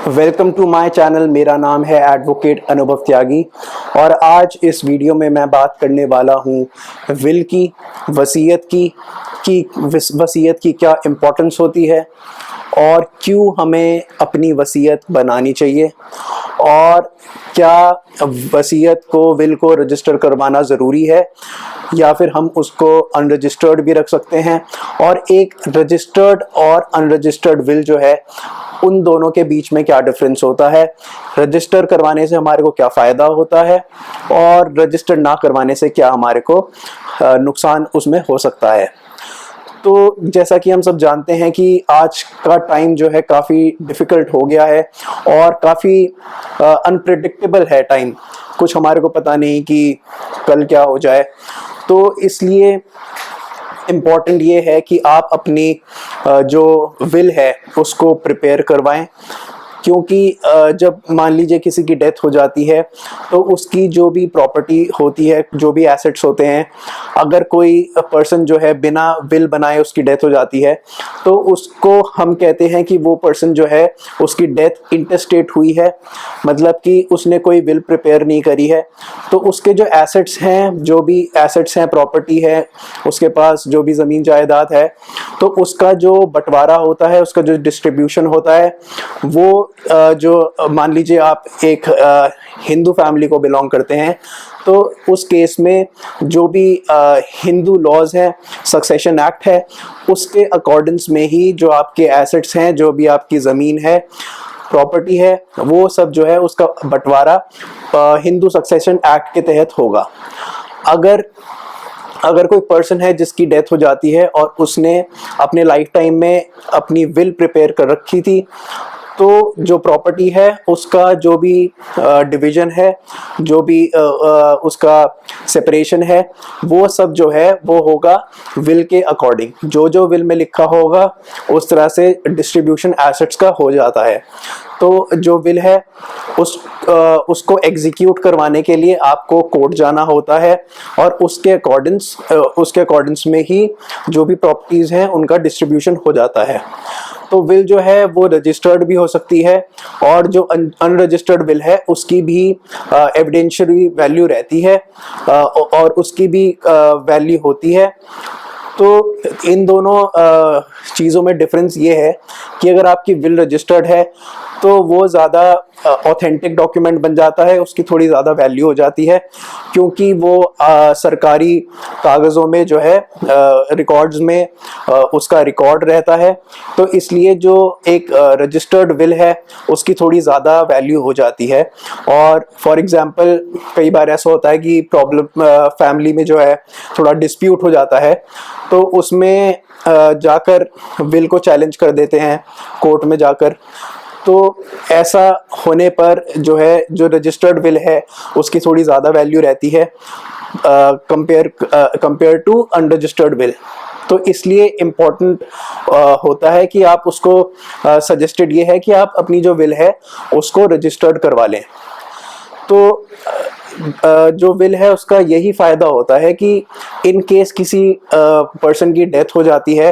Welcome to my channel. मेरा नाम है एडवोकेट अनुभव त्यागी और आज इस वीडियो में मैं बात करने वाला हूँ विल की, वसीयत की वसीयत की क्या इम्पोर्टेंस होती है और क्यों हमें अपनी वसीयत बनानी चाहिए और क्या वसीयत को, विल को रजिस्टर करवाना ज़रूरी है या फिर हम उसको अनरजिस्टर्ड भी रख सकते हैं, और एक रजिस्टर्ड और अनरजिस्टर्ड विल जो है उन दोनों के बीच में क्या डिफरेंस होता है, रजिस्टर करवाने से हमारे को क्या फ़ायदा होता है और रजिस्टर ना करवाने से क्या हमारे को नुकसान उसमें हो सकता है। तो जैसा कि हम सब जानते हैं कि आज का टाइम जो है काफ़ी डिफ़िकल्ट हो गया है और काफ़ी अनप्रेडिक्टेबल है टाइम। कुछ हमारे को पता नहीं कि कल क्या हो जाए, तो इसलिए इम्पॉर्टेंट ये है कि आप अपनी जो विल है उसको प्रिपेयर करवाएं, क्योंकि जब मान लीजिए किसी की डेथ हो जाती है तो उसकी जो भी प्रॉपर्टी होती है, जो भी एसेट्स होते हैं, अगर कोई पर्सन जो है बिना विल बनाए उसकी डेथ हो जाती है तो उसको हम कहते हैं कि वो पर्सन जो है उसकी डेथ इंटेस्टेट हुई है, मतलब कि उसने कोई विल प्रिपेयर नहीं करी है। तो उसके जो एसेट्स हैं, जो भी एसेट्स हैं, प्रॉपर्टी है, उसके पास जो भी ज़मीन जायदाद है, तो उसका जो बंटवारा होता है, उसका जो डिस्ट्रीब्यूशन होता है, वो जो मान लीजिए आप एक हिंदू फैमिली को बिलोंग करते हैं तो उस केस में जो भी हिंदू लॉज हैं, सक्सेशन एक्ट है, उसके अकॉर्डिंग्स में ही जो आपके एसेट्स हैं, जो भी आपकी ज़मीन है, प्रॉपर्टी है, वो सब जो है उसका बंटवारा हिंदू सक्सेशन एक्ट के तहत होगा। अगर कोई पर्सन है जिसकी डेथ हो जाती है और उसने अपने लाइफ टाइम में अपनी विल प्रिपेयर कर रखी थी, तो जो प्रॉपर्टी है उसका जो भी डिवीज़न है, जो भी उसका सेपरेशन है, वो सब जो है वो होगा विल के अकॉर्डिंग। जो जो विल में लिखा होगा उस तरह से डिस्ट्रीब्यूशन एसेट्स का हो जाता है। तो जो विल है उसको एग्जीक्यूट करवाने के लिए आपको कोर्ट जाना होता है और उसके अकॉर्डिंग्स में ही जो भी प्रॉपर्टीज़ हैं उनका डिस्ट्रीब्यूशन हो जाता है। तो विल जो है वो रजिस्टर्ड भी हो सकती है और जो अनरजिस्टर्ड विल है उसकी भी एविडेंशियरी वैल्यू रहती है और उसकी भी वैल्यू होती है। तो इन दोनों चीज़ों में डिफरेंस ये है कि अगर आपकी विल रजिस्टर्ड है तो वो ज़्यादा ऑथेंटिक डॉक्यूमेंट बन जाता है, उसकी थोड़ी ज़्यादा वैल्यू हो जाती है, क्योंकि वो सरकारी कागज़ों में जो है रिकॉर्ड्स में उसका रिकॉर्ड रहता है। तो इसलिए जो एक रजिस्टर्ड विल है उसकी थोड़ी ज़्यादा वैल्यू हो जाती है। और फॉर एग्ज़ाम्पल कई बार ऐसा होता है कि प्रॉब्लम फैमिली में जो है थोड़ा डिस्प्यूट हो जाता है, तो उसमें जाकर विल को चैलेंज कर देते हैं कोर्ट में जाकर। तो ऐसा होने पर जो है जो रजिस्टर्ड विल है उसकी थोड़ी ज़्यादा वैल्यू रहती है कंपेयर टू अनरजिस्टर्ड विल। तो इसलिए इम्पोर्टेंट होता है कि आप उसको सजेस्टेड ये है कि आप अपनी जो विल है उसको रजिस्टर्ड करवा लें। तो जो विल है उसका यही फ़ायदा होता है कि इन केस किसी पर्सन की डेथ हो जाती है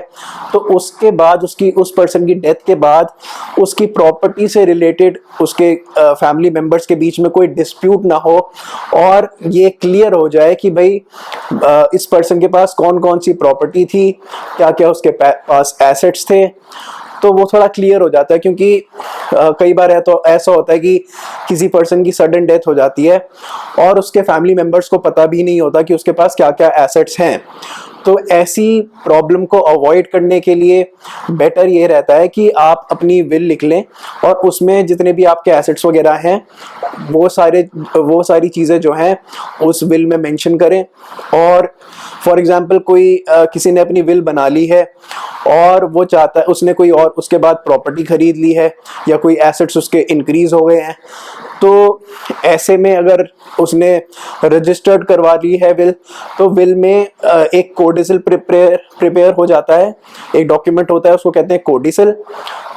तो उसके बाद उस पर्सन की डेथ के बाद उसकी प्रॉपर्टी से रिलेटेड उसके फैमिली मेम्बर्स के बीच में कोई डिस्प्यूट ना हो और ये क्लियर हो जाए कि भाई इस पर्सन के पास कौन कौन सी प्रॉपर्टी थी, क्या क्या उसके पास एसेट्स थे। तो वो थोड़ा क्लियर हो जाता है, क्योंकि कई बार है तो ऐसा होता है कि किसी पर्सन की सडन डेथ हो जाती है और उसके फैमिली मेम्बर्स को पता भी नहीं होता कि उसके पास क्या क्या एसेट्स हैं। तो ऐसी प्रॉब्लम को अवॉइड करने के लिए बेटर ये रहता है कि आप अपनी विल लिख लें और उसमें जितने भी आपके एसेट्स वगैरह हैं वो सारी चीज़ें जो हैं उस विल में मेंशन करें। और फॉर एग्जांपल कोई किसी ने अपनी विल बना ली है और वो चाहता है, उसने कोई और उसके बाद प्रॉपर्टी खरीद ली है या कोई एसेट्स उसके इंक्रीज हो गए हैं, तो ऐसे में अगर उसने रजिस्टर्ड करवा ली है विल, तो विल में एक कोडिसिल प्रिपेयर हो जाता है, एक डॉक्यूमेंट होता है उसको कहते हैं कोडिसिल।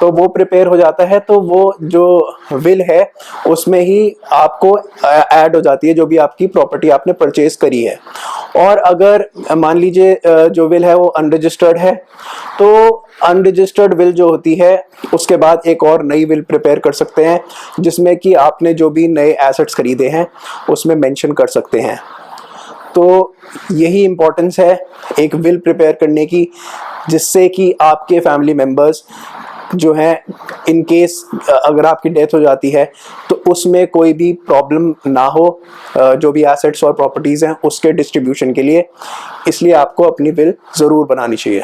तो वो प्रिपेयर हो जाता है, तो वो जो विल है उसमें ही आपको ऐड हो जाती है जो भी आपकी प्रॉपर्टी आपने परचेज करी है। और अगर मान लीजिए जो विल है वो अनरजिस्टर्ड है, तो अनरजिस्टर्ड विल जो होती है उसके बाद एक और नई विल प्रिपेयर कर सकते हैं, जिसमें कि आपने जो भी नए एसेट्स खरीदे हैं उसमें मेंशन कर सकते हैं। तो यही इम्पोर्टेंस है एक विल प्रिपेयर करने की, जिससे कि आपके फैमिली मेम्बर्स जो हैं, इन केस अगर आपकी डेथ हो जाती है तो उसमें कोई भी प्रॉब्लम ना हो, जो भी एसेट्स और प्रॉपर्टीज़ हैं उसके डिस्ट्रीब्यूशन के लिए। इसलिए आपको अपनी विल ज़रूर बनानी चाहिए।